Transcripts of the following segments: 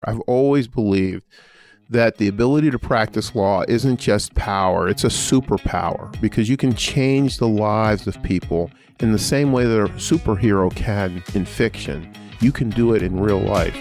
I've always believed that the ability to practice law isn't just power, it's a superpower, because you can change the lives of people in the same way that a superhero can in fiction. You can do it in real life.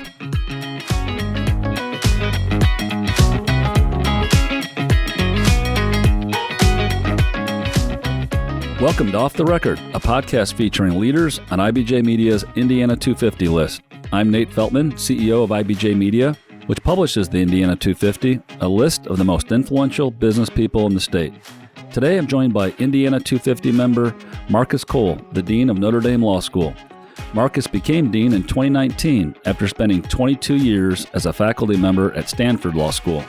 Welcome to Off the Record, a podcast featuring leaders on IBJ Media's Indiana 250 list. I'm Nate Feltman, CEO of IBJ Media, which publishes the Indiana 250, a list of the most influential business people in the state. Today I'm joined by Indiana 250 member Marcus Cole, the Dean of Notre Dame Law School. Marcus became Dean in 2019 after spending 22 years as a faculty member at Stanford Law School.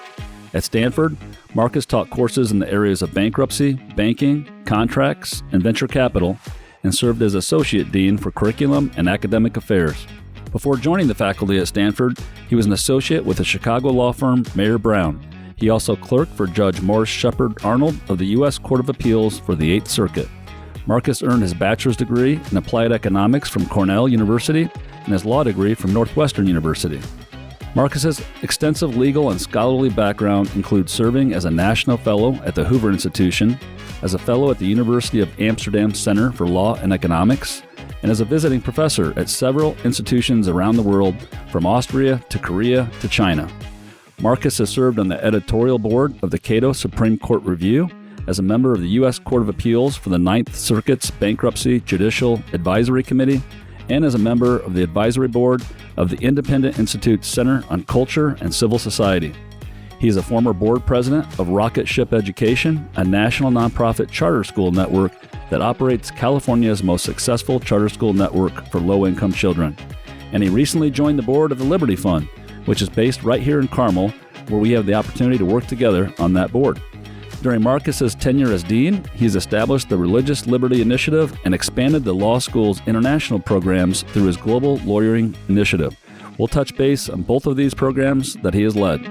At Stanford, Marcus taught courses in the areas of bankruptcy, banking, contracts, and venture capital, and served as Associate Dean for Curriculum and Academic Affairs. Before joining the faculty at Stanford, he was an associate with the Chicago law firm Mayer Brown. He also clerked for Judge Morris Shepard Arnold of the U.S. Court of Appeals for the 8th Circuit. Marcus earned his bachelor's degree in applied economics from Cornell University and his law degree from Northwestern University. Marcus's extensive legal and scholarly background includes serving as a National Fellow at the Hoover Institution, as a Fellow at the University of Amsterdam Center for Law and Economics, and as a visiting professor at several institutions around the world, from Austria to Korea to China. Marcus has served on the editorial board of the Cato Supreme Court Review, as a member of the U.S. Court of Appeals for the 9th Circuit's Bankruptcy Judicial Advisory Committee, and as a member of the advisory board of the Independent Institute's Center on Culture and Civil Society. He is a former board president of Rocket Ship Education, a national nonprofit charter school network that operates California's most successful charter school network for low-income children. And he recently joined the board of the Liberty Fund, which is based right here in Carmel, where we have the opportunity to work together on that board. During Marcus's tenure as dean, he's established the Religious Liberty Initiative and expanded the law school's international programs through his Global Lawyering Initiative. We'll touch base on both of these programs that he has led.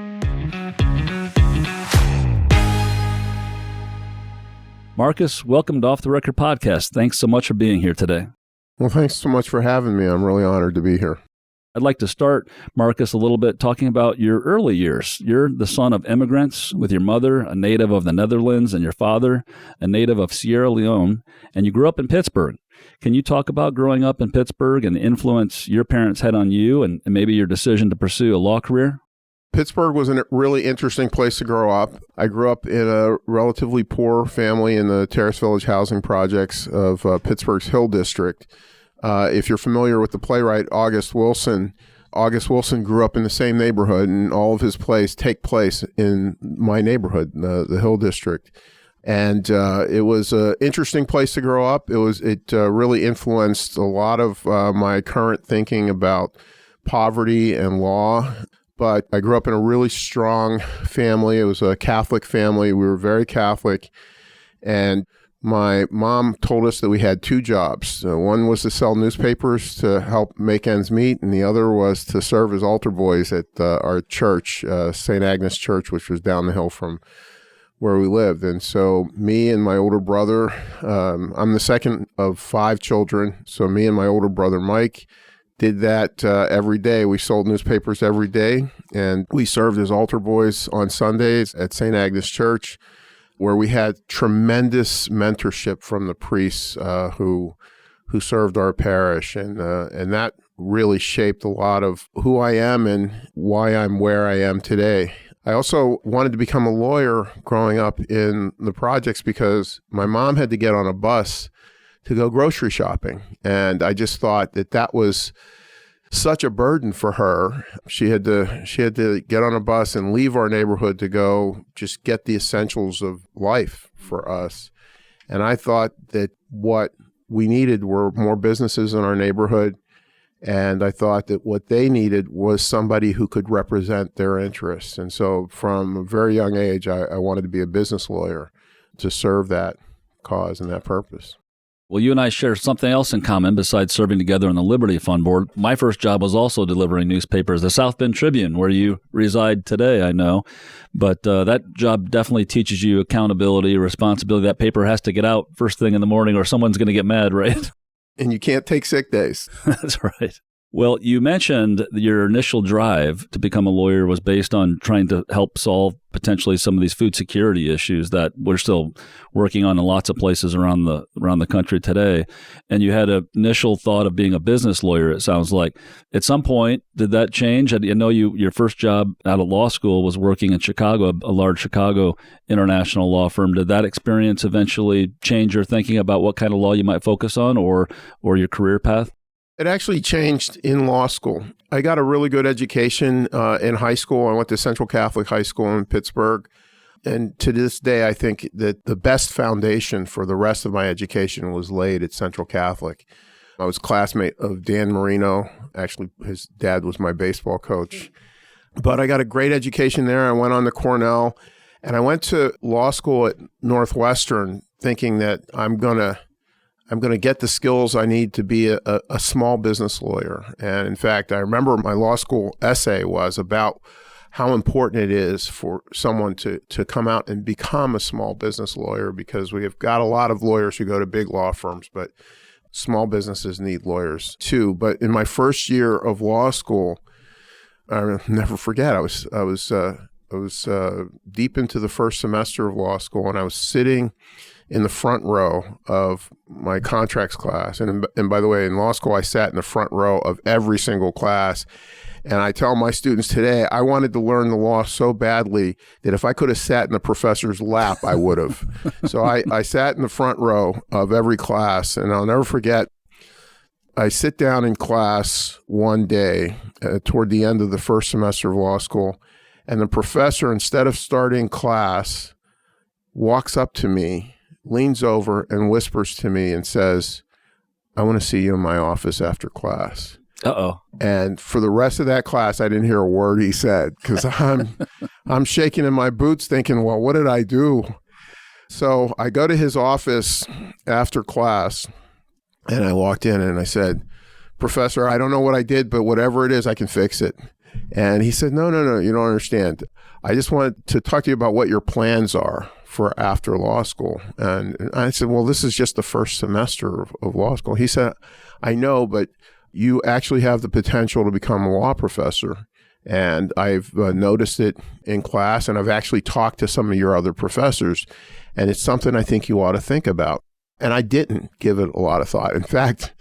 Marcus, welcome to Off the Record Podcast. Thanks so much for being here today. Well, thanks so much for having me. I'm really honored to be here. I'd like to start, Marcus, a little bit talking about your early years. You're the son of immigrants, with your mother a native of the Netherlands and your father a native of Sierra Leone, and you grew up in Pittsburgh. Can you talk about growing up in Pittsburgh and the influence your parents had on you and maybe your decision to pursue a law career? Pittsburgh was a really interesting place to grow up. I grew up in a relatively poor family in the Terrace Village housing projects of Pittsburgh's Hill District. If you're familiar with the playwright August Wilson grew up in the same neighborhood, and all of his plays take place in my neighborhood, the Hill District. And it was an interesting place to grow up. It really influenced a lot of my current thinking about poverty and law. But I grew up in a really strong family. It was a Catholic family. We were very Catholic. And my mom told us that we had two jobs. One was to sell newspapers to help make ends meet, and the other was to serve as altar boys at our church, St. Agnes Church, which was down the hill from where we lived. And so me and my older brother, I'm the second of 5 children, so me and my older brother Mike did that every day. We sold newspapers every day, and we served as altar boys on Sundays at St. Agnes Church, where we had tremendous mentorship from the priests who served our parish, and that really shaped a lot of who I am and why I'm where I am today. I also wanted to become a lawyer growing up in the projects because my mom had to get on a bus to go grocery shopping, and I just thought that was such a burden for her. She had to get on a bus and leave our neighborhood to go just get the essentials of life for us. And I thought that what we needed were more businesses in our neighborhood. And I thought that what they needed was somebody who could represent their interests. And so from a very young age, I wanted to be a business lawyer to serve that cause and that purpose. Well, you and I share something else in common besides serving together on the Liberty Fund board. My first job was also delivering newspapers, the South Bend Tribune, where you reside today, I know. But that job definitely teaches you accountability, responsibility. That paper has to get out first thing in the morning or someone's going to get mad, right? And you can't take sick days. That's right. Well, you mentioned your initial drive to become a lawyer was based on trying to help solve potentially some of these food security issues that we're still working on in lots of places around the country today. And you had an initial thought of being a business lawyer, it sounds like. At some point, did that change? I know your first job out of law school was working in Chicago, a large Chicago international law firm. Did that experience eventually change your thinking about what kind of law you might focus on or your career path? It actually changed in law school. I got a really good education in high school. I went to Central Catholic High School in Pittsburgh. And to this day, I think that the best foundation for the rest of my education was laid at Central Catholic. I was a classmate of Dan Marino. Actually, his dad was my baseball coach. But I got a great education there. I went on to Cornell. And I went to law school at Northwestern thinking that I'm going to get the skills I need to be a small business lawyer. And in fact, I remember my law school essay was about how important it is for someone to come out and become a small business lawyer, because we have got a lot of lawyers who go to big law firms, but small businesses need lawyers too. But in my first year of law school, I'll never forget, I was deep into the first semester of law school, and I was sitting in the front row of my contracts class. And by the way, in law school, I sat in the front row of every single class. And I tell my students today, I wanted to learn the law so badly that if I could have sat in the professor's lap, I would have. So I sat in the front row of every class, and I'll never forget, I sit down in class one day toward the end of the first semester of law school, and the professor, instead of starting class, walks up to me, leans over and whispers to me and says, "I want to see you in my office after class." Uh-oh. And for the rest of that class, I didn't hear a word he said, because I'm shaking in my boots thinking, well, what did I do? So I go to his office after class, and I walked in and I said, "Professor, I don't know what I did, but whatever it is, I can fix it." And he said, no, you don't understand. I just wanted to talk to you about what your plans are for after law school. And I said, well, this is just the first semester of law school. He said, I know, but you actually have the potential to become a law professor. And I've noticed it in class, and I've actually talked to some of your other professors, and it's something I think you ought to think about. And I didn't give it a lot of thought. In fact,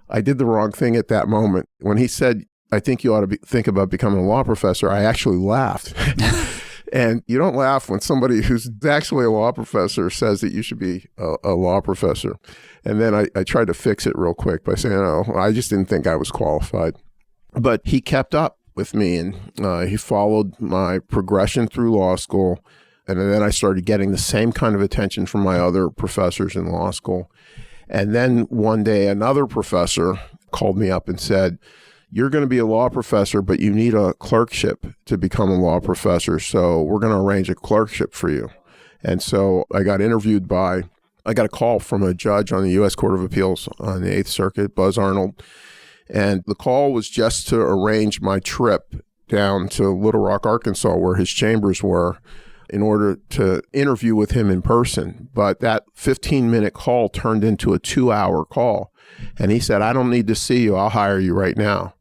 I did the wrong thing at that moment. When he said, I think you ought to think about becoming a law professor, I actually laughed. And you don't laugh when somebody who's actually a law professor says that you should be a law professor. And then I tried to fix it real quick by saying, oh, I just didn't think I was qualified. But he kept up with me, and he followed my progression through law school. And then I started getting the same kind of attention from my other professors in law school. And then one day, another professor called me up and said, "You're going to be a law professor, but you need a clerkship to become a law professor. So we're going to arrange a clerkship for you." And so I got a call from a judge on the U.S. Court of Appeals on the 8th Circuit, Buzz Arnold. And the call was just to arrange my trip down to Little Rock, Arkansas, where his chambers were, in order to interview with him in person. But that 15-minute call turned into a 2-hour call. And he said, "I don't need to see you. I'll hire you right now."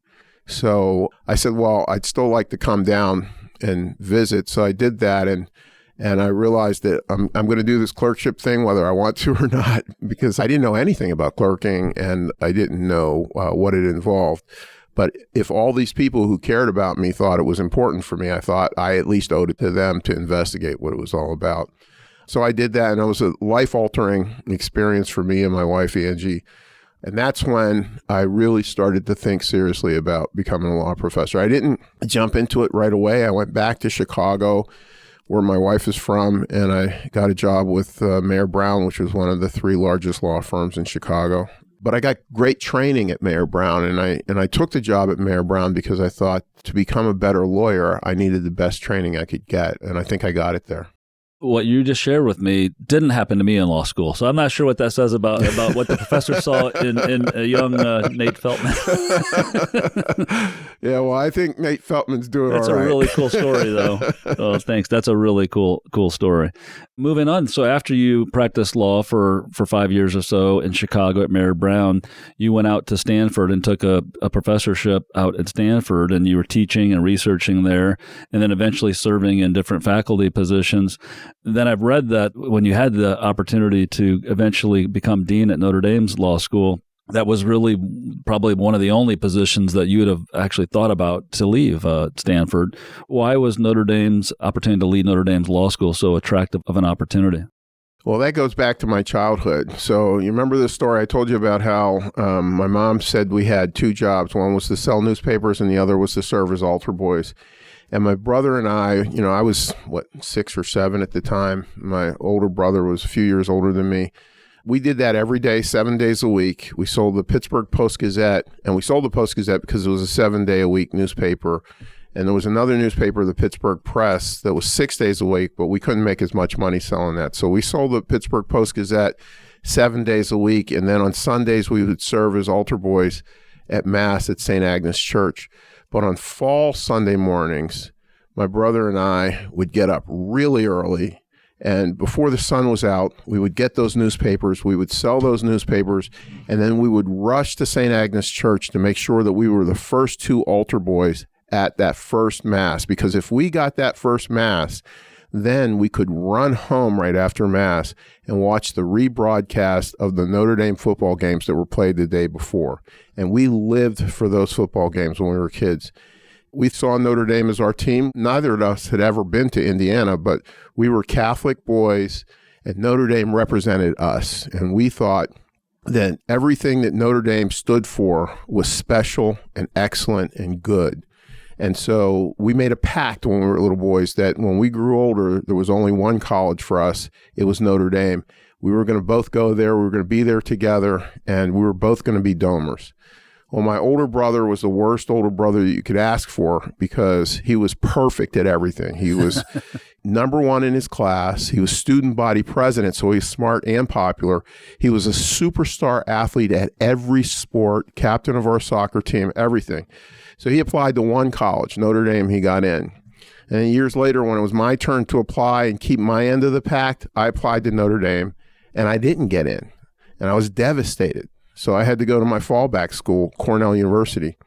So I said, well, I'd still like to come down and visit. So I did that, and I realized that I'm going to do this clerkship thing whether I want to or not, because I didn't know anything about clerking, and I didn't know what it involved. But if all these people who cared about me thought it was important for me, I thought I at least owed it to them to investigate what it was all about. So I did that, and it was a life-altering experience for me and my wife, Angie. And that's when I really started to think seriously about becoming a law professor. I didn't jump into it right away. I went back to Chicago, where my wife is from, and I got a job with Mayer Brown, which was one of the 3 largest law firms in Chicago. But I got great training at Mayer Brown, and I took the job at Mayer Brown because I thought to become a better lawyer, I needed the best training I could get, and I think I got it there. what you just shared with me didn't happen to me in law school. So I'm not sure what that says about what the professor saw in a young Nate Feltman. Yeah, well, I think Nate Feltman's doing That's all right. That's a really cool story, though. Oh, thanks. That's a really cool story. Moving on. So after you practiced law for 5 years or so in Chicago at Mary Brown, you went out to Stanford and took a professorship out at Stanford, and you were teaching and researching there, and then eventually serving in different faculty positions. Then I've read that when you had the opportunity to eventually become dean at Notre Dame's law school, that was really probably one of the only positions that you would have actually thought about to leave Stanford. Why was Notre Dame's opportunity to lead Notre Dame's law school so attractive of an opportunity? Well, that goes back to my childhood. So you remember the story I told you about how my mom said we had two jobs. One was to sell newspapers and the other was to serve as altar boys. And my brother and I, I was, 6 or 7 at the time. My older brother was a few years older than me. We did that every day, 7 days a week. We sold the Pittsburgh Post-Gazette, and we sold the Post-Gazette because it was a 7-day-a-week newspaper. And there was another newspaper, the Pittsburgh Press, that was 6 days a week, but we couldn't make as much money selling that. So we sold the Pittsburgh Post-Gazette 7 days a week, and then on Sundays we would serve as altar boys at Mass at St. Agnes Church. But on fall Sunday mornings, my brother and I would get up really early, and before the sun was out, we would get those newspapers, we would sell those newspapers, and then we would rush to St. Agnes Church to make sure that we were the first 2 altar boys at that first Mass. Because if we got that first Mass, then we could run home right after Mass and watch the rebroadcast of the Notre Dame football games that were played the day before. And we lived for those football games when we were kids. We saw Notre Dame as our team. Neither of us had ever been to Indiana, but we were Catholic boys, and Notre Dame represented us. And we thought that everything that Notre Dame stood for was special and excellent and good. And so we made a pact when we were little boys that when we grew older, there was only one college for us. It was Notre Dame. We were going to both go there. We were going to be there together, and we were both going to be Domers. Well, my older brother was the worst older brother that you could ask for because he was perfect at everything. He was number one in his class. He was student body president, so he was smart and popular. He was a superstar athlete at every sport, captain of our soccer team, everything. So he applied to one college, Notre Dame. He got in. And years later, when it was my turn to apply and keep my end of the pact, I applied to Notre Dame, and I didn't get in. And I was devastated. So I had to go to my fallback school, Cornell University.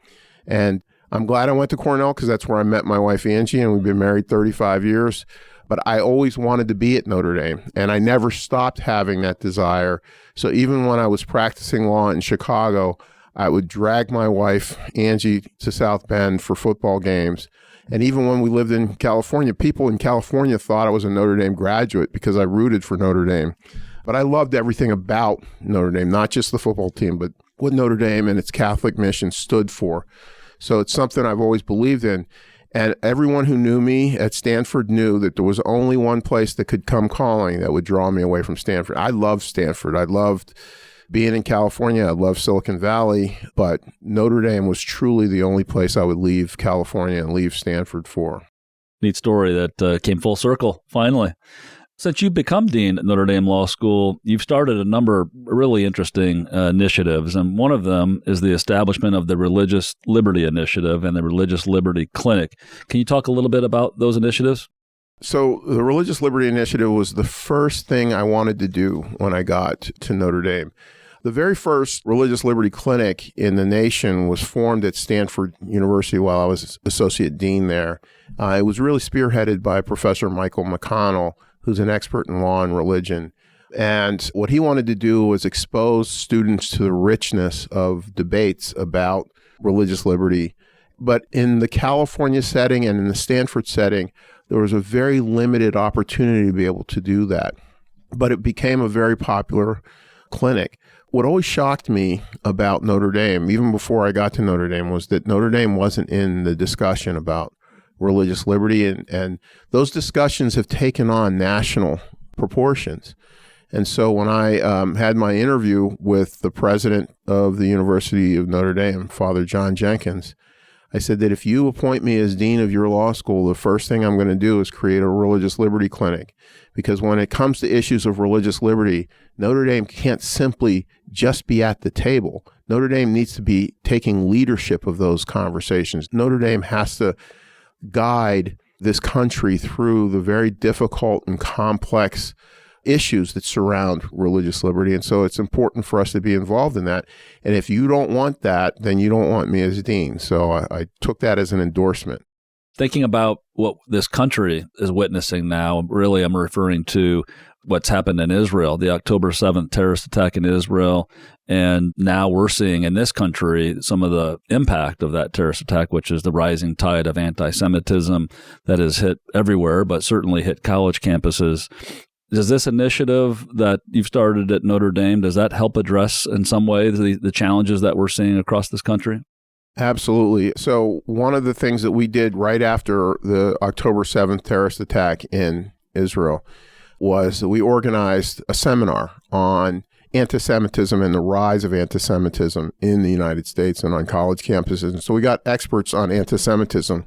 And I'm glad I went to Cornell because that's where I met my wife, Angie, and we've been married 35 years. But I always wanted to be at Notre Dame, and I never stopped having that desire. So even when I was practicing law in Chicago, I would drag my wife, Angie, to South Bend for football games. And even when we lived in California, people in California thought I was a Notre Dame graduate because I rooted for Notre Dame. But I loved everything about Notre Dame, not just the football team, but what Notre Dame and its Catholic mission stood for. So it's something I've always believed in. And everyone who knew me at Stanford knew that there was only one place that could come calling that would draw me away from Stanford. I loved Stanford. I loved being in California. I loved Silicon Valley. But Notre Dame was truly the only place I would leave California and leave Stanford for. Neat story that came full circle, finally. Since you've become dean at Notre Dame Law School, you've started a number of really interesting initiatives, and one of them is the establishment of the Religious Liberty Initiative and the Religious Liberty Clinic. Can you talk a little bit about those initiatives? So the Religious Liberty Initiative was the first thing I wanted to do when I got to Notre Dame. The very first Religious Liberty Clinic in the nation was formed at Stanford University while I was associate dean there. It was really spearheaded by Professor Michael McConnell, who's an expert in law and religion. And what he wanted to do was expose students to the richness of debates about religious liberty. But in the California setting and in the Stanford setting, there was a very limited opportunity to be able to do that. But it became a very popular clinic. What always shocked me about Notre Dame, even before I got to Notre Dame, was that Notre Dame wasn't in the discussion about religious liberty, and those discussions have taken on national proportions. And so when I had my interview with the president of the University of Notre Dame, Father John Jenkins, I said that if you appoint me as dean of your law school, the first thing I'm going to do is create a religious liberty clinic. Because when it comes to issues of religious liberty, Notre Dame can't simply just be at the table. Notre Dame needs to be taking leadership of those conversations. Notre Dame has to guide this country through the very difficult and complex issues that surround religious liberty. And so it's important for us to be involved in that. And if you don't want that, then you don't want me as dean. So I took that as an endorsement. Thinking about what this country is witnessing now, really I'm referring to what's happened in Israel, the October 7th terrorist attack in Israel. And now we're seeing in this country some of the impact of that terrorist attack, which is the rising tide of anti-Semitism that has hit everywhere, but certainly hit college campuses. Does this initiative that you've started at Notre Dame, does that help address in some way the challenges that we're seeing across this country? Absolutely. So one of the things that we did right after the October 7th terrorist attack in Israel was that we organized a seminar on anti-Semitism and the rise of anti-Semitism in the United States and on college campuses. And so we got experts on anti-Semitism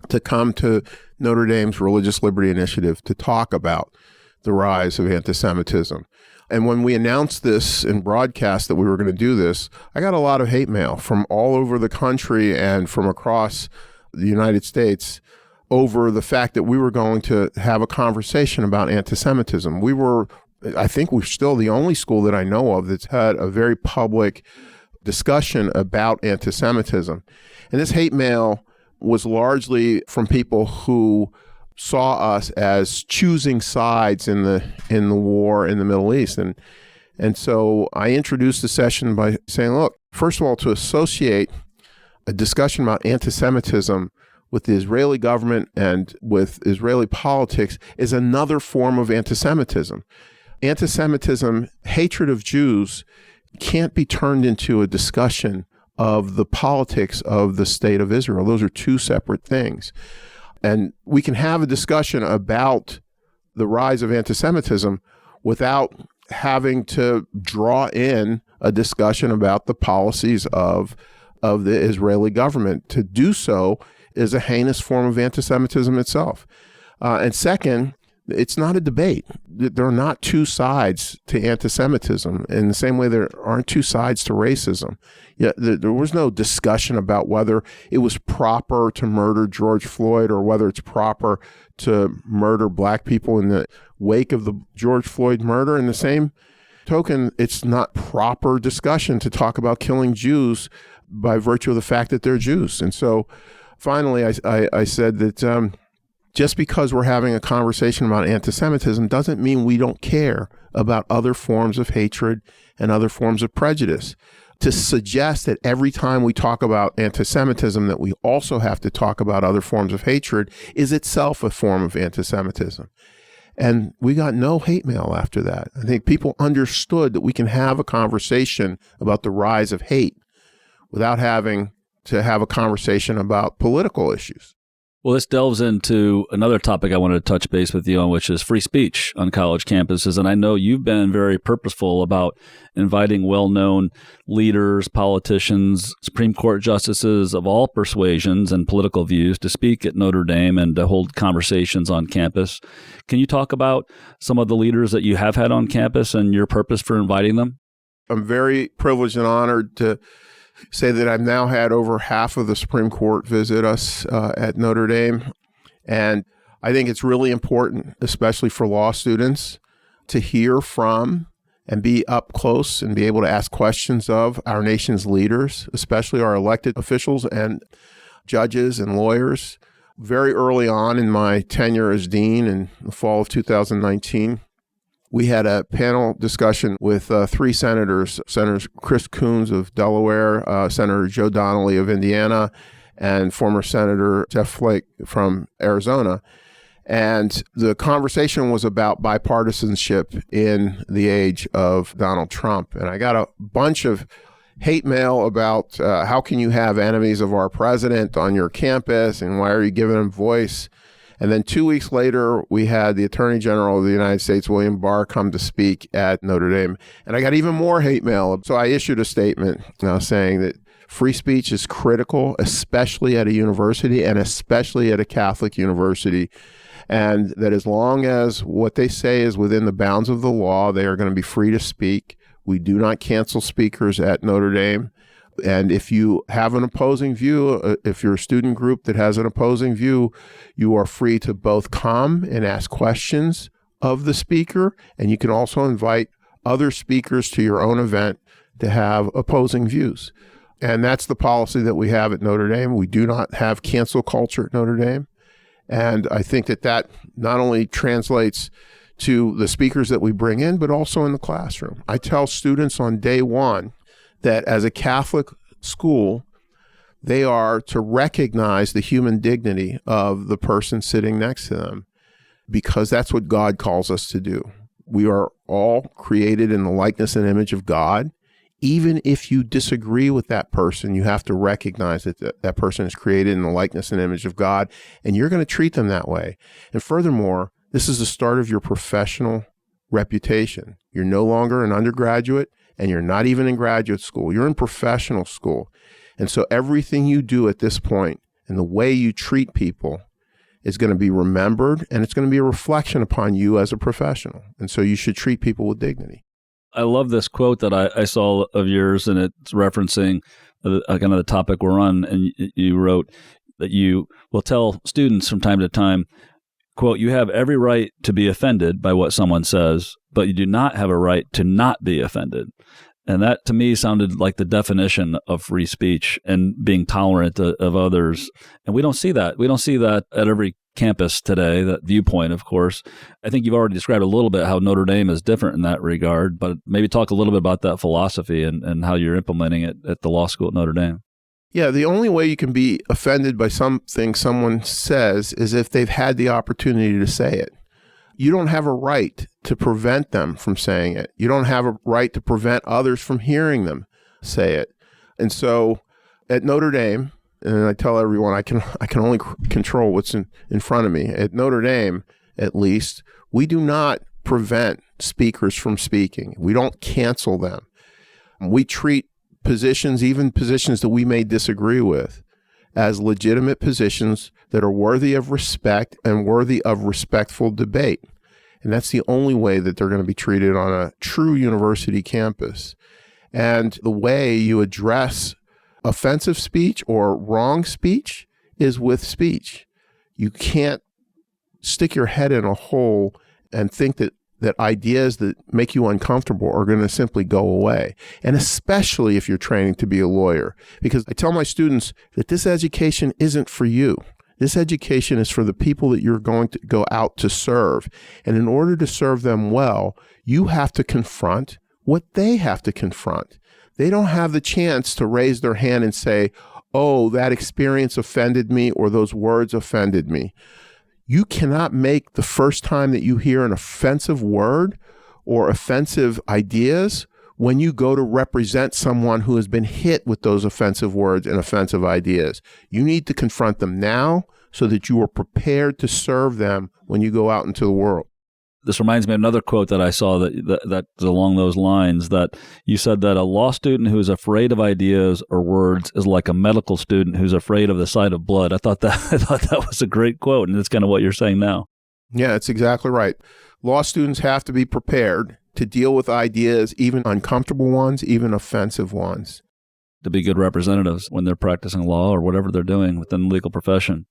to come to Notre Dame's Religious Liberty Initiative to talk about the rise of anti-Semitism. And when we announced this and broadcast that we were going to do this, I got a lot of hate mail from all over the country and from across the United States over the fact that we were going to have a conversation about anti-Semitism. I think we're still the only school that I know of that's had a very public discussion about anti-Semitism. And this hate mail was largely from people who saw us as choosing sides in the war in the Middle East. And so I introduced the session by saying, look, first of all, to associate a discussion about anti-Semitism with the Israeli government and with Israeli politics is another form of anti-Semitism. Anti-Semitism, hatred of Jews, can't be turned into a discussion of the politics of the state of Israel. Those are two separate things. And we can have a discussion about the rise of anti-Semitism without having to draw in a discussion about the policies of the Israeli government. To do so is a heinous form of anti-Semitism itself. And second, it's not a debate. There are not two sides to anti-Semitism in the same way there aren't two sides to racism. There was no discussion about whether it was proper to murder George Floyd or whether it's proper to murder black people in the wake of the George Floyd murder. In the same token, it's not proper discussion to talk about killing Jews by virtue of the fact that they're Jews. And so finally, I said that just because we're having a conversation about anti-Semitism doesn't mean we don't care about other forms of hatred and other forms of prejudice. To suggest that every time we talk about anti-Semitism that we also have to talk about other forms of hatred is itself a form of anti-Semitism. And we got no hate mail after that. I think people understood that we can have a conversation about the rise of hate without having to have a conversation about political issues. Well, this delves into another topic I wanted to touch base with you on, which is free speech on college campuses. And I know you've been very purposeful about inviting well-known leaders, politicians, Supreme Court justices of all persuasions and political views to speak at Notre Dame and to hold conversations on campus. Can you talk about some of the leaders that you have had on campus and your purpose for inviting them? I'm very privileged and honored to say that I've now had over half of the Supreme Court visit us at Notre Dame. And I think it's really important, especially for law students, to hear from and be up close and be able to ask questions of our nation's leaders, especially our elected officials and judges and lawyers. Very early on in my tenure as dean in the fall of 2019, we had a panel discussion with three senators, Senators Chris Coons of Delaware, Senator Joe Donnelly of Indiana, and former Senator Jeff Flake from Arizona. And the conversation was about bipartisanship in the age of Donald Trump. And I got a bunch of hate mail about how can you have enemies of our president on your campus and why are you giving them voice? And then 2 weeks later, we had the Attorney General of the United States, William Barr, come to speak at Notre Dame. And I got even more hate mail. So I issued a statement saying that Free speech is critical, especially at a university and especially at a Catholic university. And that as long as what they say is within the bounds of the law, they are going to be free to speak. We do not cancel speakers at Notre Dame. And if you have an opposing view, if you're a student group that has an opposing view, you are free to both come and ask questions of the speaker, and you can also invite other speakers to your own event to have opposing views. And that's the policy that we have at Notre Dame. We do not have cancel culture at Notre Dame. And I think that not only translates to the speakers that we bring in, but also in the classroom. I tell students on day one that as a Catholic school, they are to recognize the human dignity of the person sitting next to them, because that's what God calls us to do. We are all created in the likeness and image of God. Even if you disagree with that person, you have to recognize that that person is created in the likeness and image of God, and you're going to treat them that way. And furthermore, this is the start of your professional reputation. You're no longer an undergraduate, and you're not even in graduate school. You're in professional school. And so everything you do at this point and the way you treat people is going to be remembered, and it's going to be a reflection upon you as a professional. And so you should treat people with dignity. I love this quote that I saw of yours, and it's referencing kind of the topic we're on. And you wrote that you will tell students from time to time, quote, "You have every right to be offended by what someone says, but you do not have a right to not be offended." And that to me sounded like the definition of free speech and being tolerant of others. And we don't see that. We don't see that at every campus today, that viewpoint, of course. I think you've already described a little bit how Notre Dame is different in that regard, but maybe talk a little bit about that philosophy and how you're implementing it at the law school at Notre Dame. Yeah, the only way you can be offended by something someone says is if they've had the opportunity to say it. You don't have a right to prevent them from saying it. You don't have a right to prevent others from hearing them say it. And so at Notre Dame, and I tell everyone I can only control what's in front of me. At Notre Dame, at least, we do not prevent speakers from speaking. We don't cancel them. We treat positions, even positions that we may disagree with, as legitimate positions that are worthy of respect and worthy of respectful debate. And that's the only way that they're going to be treated on a true university campus. And the way you address offensive speech or wrong speech is with speech. You can't stick your head in a hole and think that ideas that make you uncomfortable are going to simply go away. And especially if you're training to be a lawyer, because I tell my students that this education isn't for you. This education is for the people that you're going to go out to serve. And in order to serve them well, you have to confront what they have to confront. They don't have the chance to raise their hand and say, "Oh, that experience offended me," or "those words offended me." You cannot make the first time that you hear an offensive word or offensive ideas when you go to represent someone who has been hit with those offensive words and offensive ideas. You need to confront them now so that you are prepared to serve them when you go out into the world. This reminds me of another quote that I saw that's along those lines, that you said that a law student who is afraid of ideas or words is like a medical student who's afraid of the sight of blood. I thought that was a great quote, and it's kind of what you're saying now. Yeah, it's exactly right. Law students have to be prepared to deal with ideas, even uncomfortable ones, even offensive ones, to be good representatives when they're practicing law or whatever they're doing within the legal profession.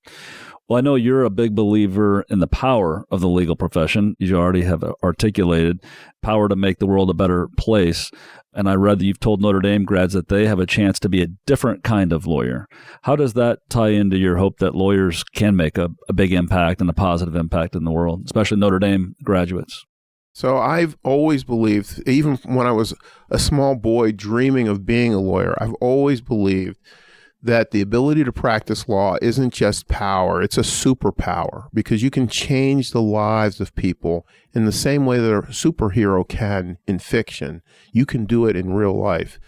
Well, I know you're a big believer in the power of the legal profession. You already have articulated power to make the world a better place. And I read that you've told Notre Dame grads that they have a chance to be a different kind of lawyer. How does that tie into your hope that lawyers can make a big impact and a positive impact in the world, especially Notre Dame graduates? So I've always believed, even when I was a small boy dreaming of being a lawyer, I've always believed that the ability to practice law isn't just power, it's a superpower, because you can change the lives of people in the same way that a superhero can in fiction. You can do it in real life.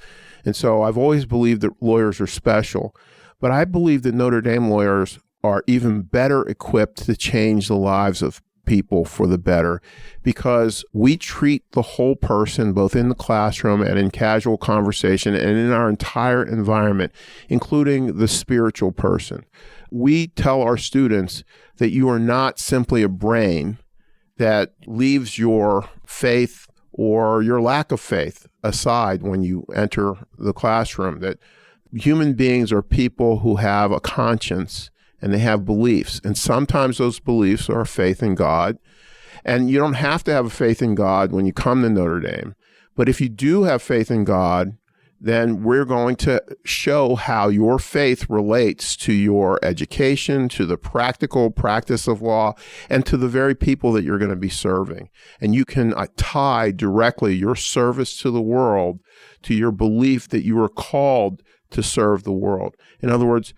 And so I've always believed that lawyers are special, but I believe that Notre Dame lawyers are even better equipped to change the lives of people for the better, because we treat the whole person, both in the classroom and in casual conversation and in our entire environment, including the spiritual person. We tell our students that you are not simply a brain that leaves your faith or your lack of faith aside when you enter the classroom, that human beings are people who have a conscience and they have beliefs. And sometimes those beliefs are faith in God. And you don't have to have a faith in God when you come to Notre Dame. But if you do have faith in God, then we're going to show how your faith relates to your education, to the practical practice of law, and to the very people that you're going to be serving. And you can tie directly your service to the world to your belief that you are called to serve the world. In other words,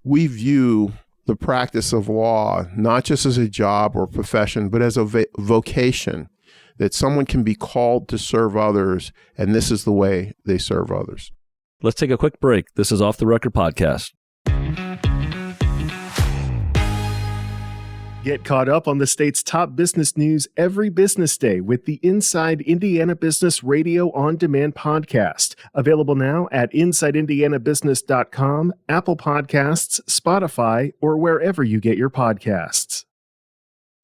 we view the practice of law not just as a job or profession, but as a vocation, that someone can be called to serve others, and this is the way they serve others. Let's take a quick break. This is Off the Record Podcast. Get caught up on the state's top business news every business day with the Inside Indiana Business Radio On Demand podcast. Available now at InsideIndianaBusiness.com, Apple Podcasts, Spotify, or wherever you get your podcasts.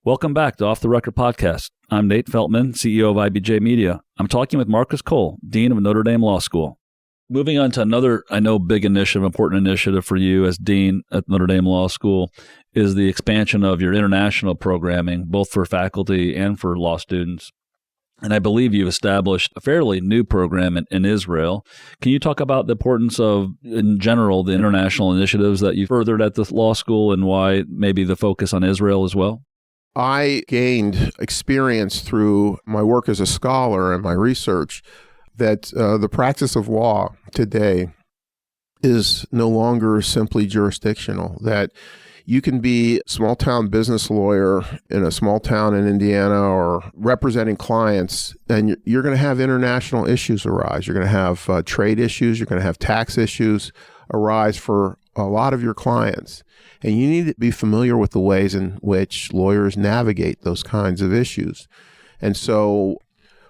Welcome back to Off the Record Podcast. I'm Nate Feltman, CEO of IBJ Media. I'm talking with Marcus Cole, Dean of Notre Dame Law School. Moving on to another, I know, big initiative, important initiative for you as Dean at Notre Dame Law School is the expansion of your international programming, both for faculty and for law students. And I believe you've established a fairly new program in Israel. Can you talk about the importance of, in general, the international initiatives that you furthered at the law school and why maybe the focus on Israel as well? I gained experience through my work as a scholar and my research that the practice of law today is no longer simply jurisdictional, that you can be a small-town business lawyer in a small town in Indiana or representing clients, and you're going to have international issues arise. You're going to have trade issues. You're going to have tax issues arise for a lot of your clients. And you need to be familiar with the ways in which lawyers navigate those kinds of issues. And so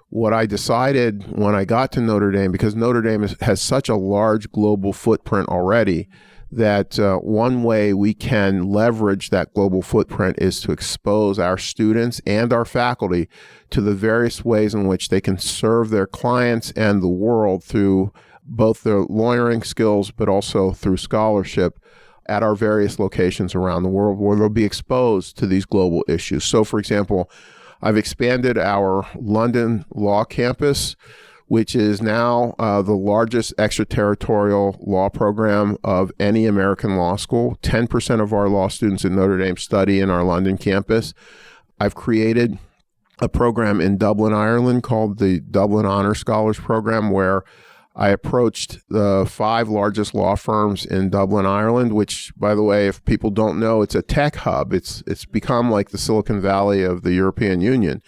what I decided when I got to Notre Dame, because Notre Dame has such a large global footprint already, that one way we can leverage that global footprint is to expose our students and our faculty to the various ways in which they can serve their clients and the world through both their lawyering skills, but also through scholarship at our various locations around the world where they'll be exposed to these global issues. So, for example, I've expanded our London law campus, which is now the largest extraterritorial law program of any American law school. 10% of our law students in Notre Dame study in our London campus. I've created a program in Dublin, Ireland called the Dublin Honor Scholars Program, where I approached the 5 largest law firms in Dublin, Ireland, which, by the way, if people don't know, it's a tech hub. It's become like the Silicon Valley of the European Union.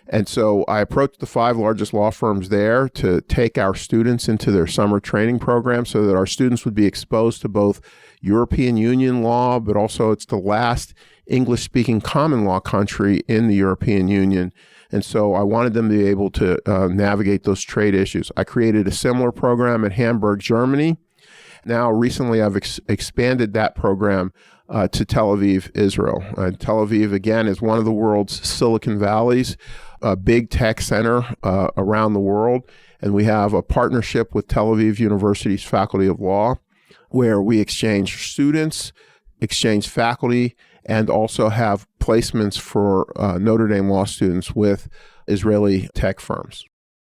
And so I approached the 5 largest law firms there to take our students into their summer training program so that our students would be exposed to both European Union law, but also it's the last English-speaking common law country in the European Union. And so I wanted them to be able to navigate those trade issues. I created a similar program in Hamburg, Germany. Now, recently, I've expanded that program to Tel Aviv, Israel. Tel Aviv, again, is one of the world's Silicon Valleys, a big tech center around the world. And we have a partnership with Tel Aviv University's Faculty of Law, where we exchange students, exchange faculty, and also have placements for Notre Dame law students with Israeli tech firms.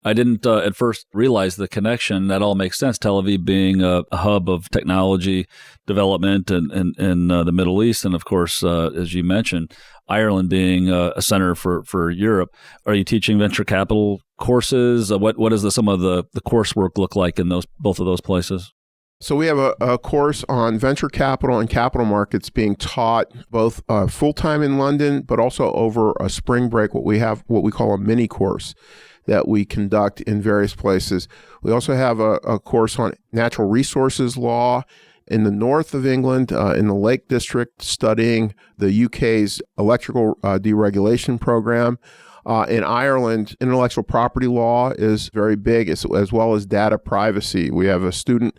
I didn't at first realize the connection. That all makes sense. Tel Aviv being a hub of technology development in the Middle East. And of course, as you mentioned, Ireland being a center for Europe. Are you teaching venture capital courses? What does some of the coursework look like in both of those places? So we have a course on venture capital and capital markets being taught both full-time in London, but also over a spring break, what we call a mini course that we conduct in various places. We also have a course on natural resources law in the north of England, in the Lake District, studying the UK's electrical deregulation program. In Ireland, intellectual property law is very big, as well as data privacy. We have a student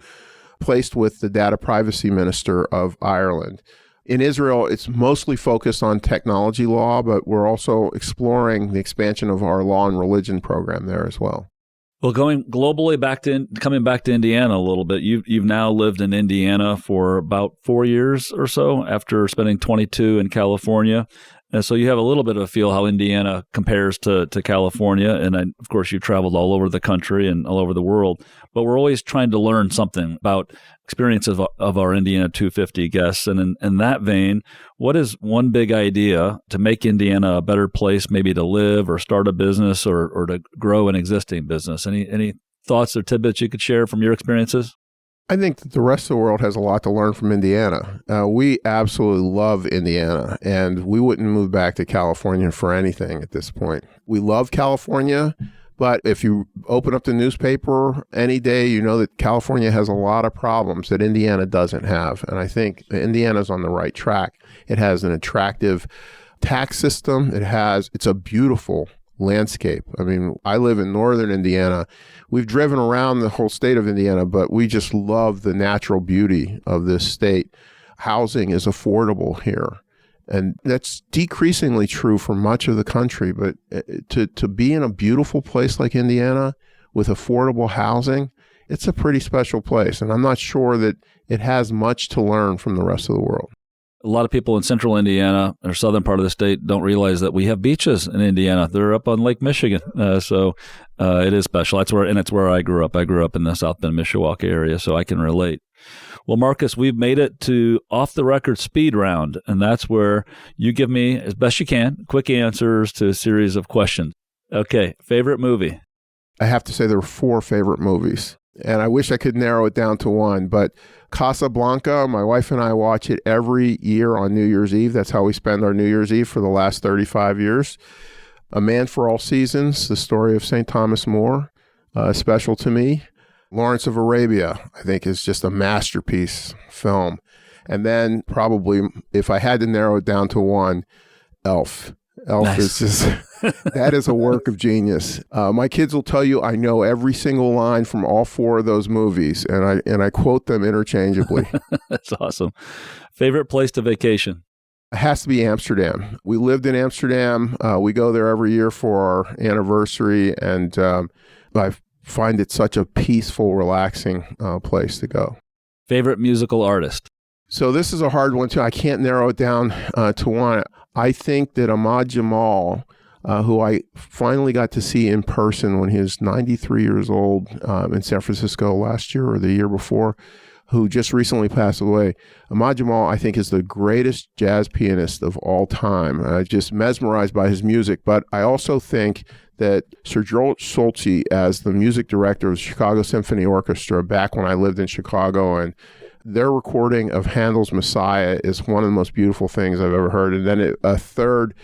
placed with the data privacy minister of Ireland. In Israel, it's mostly focused on technology law, but we're also exploring the expansion of our law and religion program there as well. Well, going globally coming back to Indiana a little bit, you've now lived in Indiana for about 4 years or so after spending 22 in California. And so you have a little bit of a feel how Indiana compares to California. And of course, you've traveled all over the country and all over the world. But we're always trying to learn something about experiences of our Indiana 250 guests. And in that vein, what is one big idea to make Indiana a better place, maybe to live or start a business or to grow an existing business? Any thoughts or tidbits you could share from your experiences? I think that the rest of the world has a lot to learn from Indiana. We absolutely love Indiana, and we wouldn't move back to California for anything at this point. We love California, but if you open up the newspaper any day, you know that California has a lot of problems that Indiana doesn't have. And I think Indiana's on the right track. It has an attractive tax system. It's a beautiful landscape. I mean, I live in northern Indiana. We've driven around the whole state of Indiana, but we just love the natural beauty of this state. Housing is affordable here. And that's decreasingly true for much of the country. But to be in a beautiful place like Indiana with affordable housing, it's a pretty special place. And I'm not sure that it has much to learn from the rest of the world. A lot of people in central Indiana or southern part of the state don't realize that we have beaches in Indiana. They're up on Lake Michigan. So it is special. It's where I grew up. I grew up in the South Bend, Mishawaka area, so I can relate. Well, Marcus, we've made it to Off the Record Speed Round, and that's where you give me, as best you can, quick answers to a series of questions. Okay, favorite movie? I have to say there were 4 favorite movies, and I wish I could narrow it down to one, but Casablanca, my wife and I watch it every year on New Year's Eve. That's how we spend our New Year's Eve for the last 35 years. A Man for All Seasons, the story of St. Thomas More, special to me. Lawrence of Arabia, I think, is just a masterpiece film. And then probably, if I had to narrow it down to one, Elf. Elf is just, that is a work of genius. My kids will tell you I know every single line from all 4 of those movies, and I quote them interchangeably. That's awesome. Favorite place to vacation? It has to be Amsterdam. We lived in Amsterdam. We go there every year for our anniversary, and I find it such a peaceful, relaxing place to go. Favorite musical artist? So this is a hard one, too. I can't narrow it down to one. I think that Ahmad Jamal, who I finally got to see in person when he was 93 years old in San Francisco last year or the year before, who just recently passed away. Ahmad Jamal, I think, is the greatest jazz pianist of all time. Just mesmerized by his music. But I also think that Sir George Solti, as the music director of the Chicago Symphony Orchestra back when I lived in Chicago, and their recording of Handel's Messiah is one of the most beautiful things I've ever heard. And then a third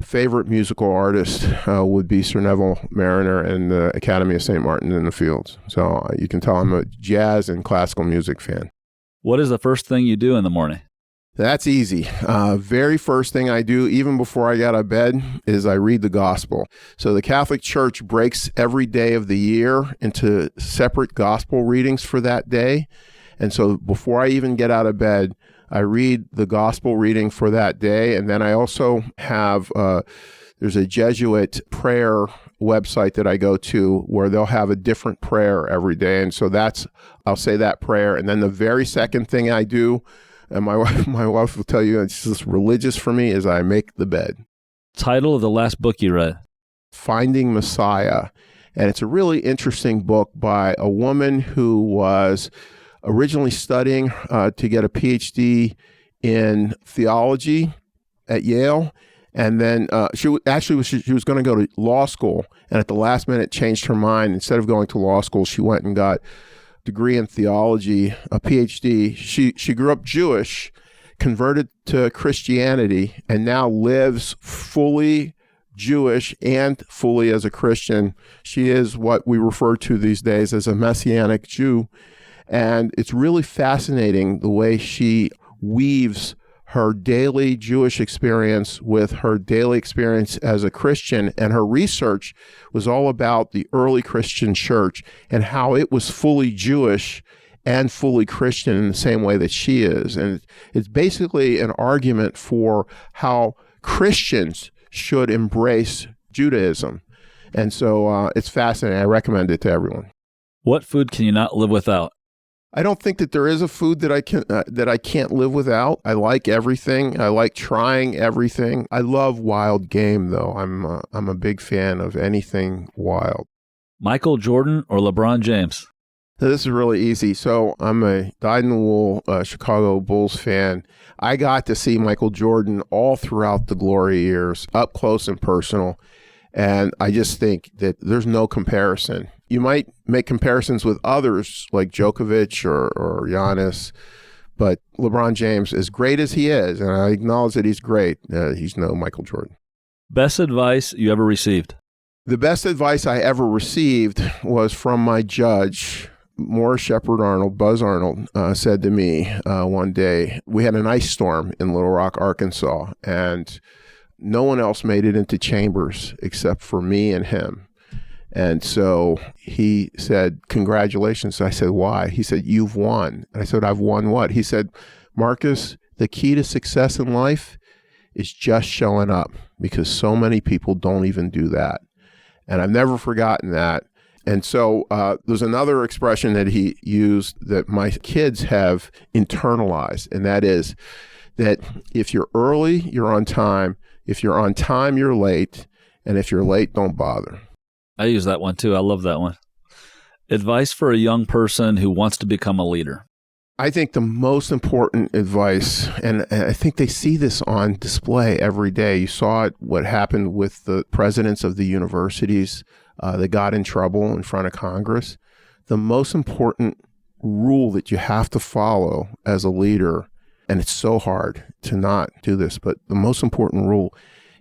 favorite musical artist would be Sir Neville Mariner and the Academy of St. Martin in the Fields. So you can tell I'm a jazz and classical music fan. What is the first thing you do in the morning? That's easy. Very first thing I do, even before I get out of bed, is I read the gospel. So the Catholic Church breaks every day of the year into separate gospel readings for that day. And so before I even get out of bed, I read the gospel reading for that day. And then I also have, there's a Jesuit prayer website that I go to where they'll have a different prayer every day. And so I'll say that prayer. And then the very second thing I do, and my wife will tell you it's just religious for me, is I make the bed. Title of the last book you read? Finding Messiah. And it's a really interesting book by a woman who was originally studying to get a PhD in theology at Yale. And then she was going to go to law school. And at the last minute changed her mind. Instead of going to law school, she went and got a degree in theology, a PhD. She grew up Jewish, converted to Christianity, and now lives fully Jewish and fully as a Christian. She is what we refer to these days as a Messianic Jew. And it's really fascinating the way she weaves her daily Jewish experience with her daily experience as a Christian. And her research was all about the early Christian church and how it was fully Jewish and fully Christian in the same way that she is. And it's basically an argument for how Christians should embrace Judaism. And so it's fascinating. I recommend it to everyone. What food can you not live without? I don't think that there is a food that I can't live without. I like everything. I like trying everything. I love wild game, though. I'm a big fan of anything wild. Michael Jordan or LeBron James? So this is really easy. So I'm a dyed-in-the-wool Chicago Bulls fan. I got to see Michael Jordan all throughout the glory years, up close and personal. And I just think that there's no comparison. You might make comparisons with others like Djokovic or Giannis, but LeBron James, as great as he is, and I acknowledge that he's great, he's no Michael Jordan. Best advice you ever received? The best advice I ever received was from my judge, Morris Shepard Arnold. Buzz Arnold said to me one day, we had an ice storm in Little Rock, Arkansas, and no one else made it into chambers except for me and him. And so he said, congratulations. I said, why? He said, you've won. And I said, I've won what? He said, Marcus, the key to success in life is just showing up, because so many people don't even do that. And I've never forgotten that. And so there's another expression that he used that my kids have internalized, and that is that if you're early, you're on time. If you're on time, you're late. And if you're late, don't bother. I use that one too. I love that one. Advice for a young person who wants to become a leader. I think the most important advice, and I think they see this on display every day. You saw it, what happened with the presidents of the universities that got in trouble in front of Congress. The most important rule that you have to follow as a leader, and it's so hard to not do this, but the most important rule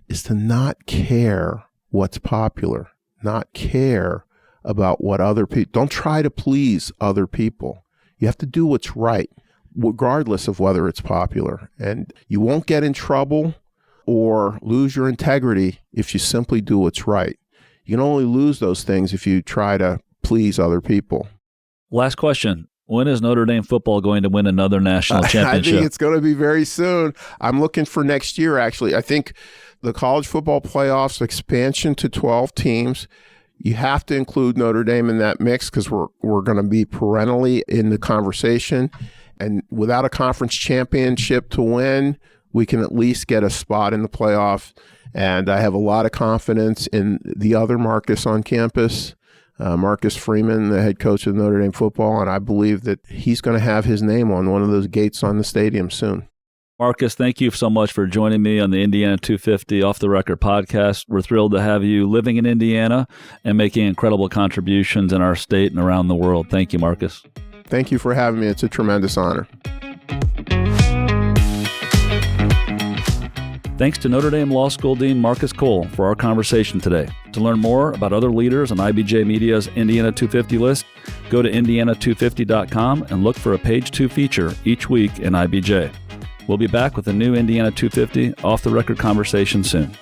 is to not care what's popular, not care about what other people, don't try to please other people. You have to do what's right, regardless of whether it's popular. And you won't get in trouble or lose your integrity if you simply do what's right. You can only lose those things if you try to please other people. Last question. When is Notre Dame football going to win another national championship? I think it's going to be very soon. I'm looking for next year, actually. I think the college football playoffs expansion to 12 teams, you have to include Notre Dame in that mix, because we're going to be perennially in the conversation. And without a conference championship to win, we can at least get a spot in the playoff. And I have a lot of confidence in the other Marcus on campus, Marcus Freeman, the head coach of Notre Dame football. And I believe that he's going to have his name on one of those gates on the stadium soon. Marcus, thank you so much for joining me on the Indiana 250 Off the Record podcast. We're thrilled to have you living in Indiana and making incredible contributions in our state and around the world. Thank you, Marcus. Thank you for having me. It's a tremendous honor. Thanks to Notre Dame Law School Dean Marcus Cole for our conversation today. To learn more about other leaders on IBJ Media's Indiana 250 list, go to indiana250.com and look for a Page 2 feature each week in IBJ. We'll be back with a new Indiana 250 Off the Record conversation soon.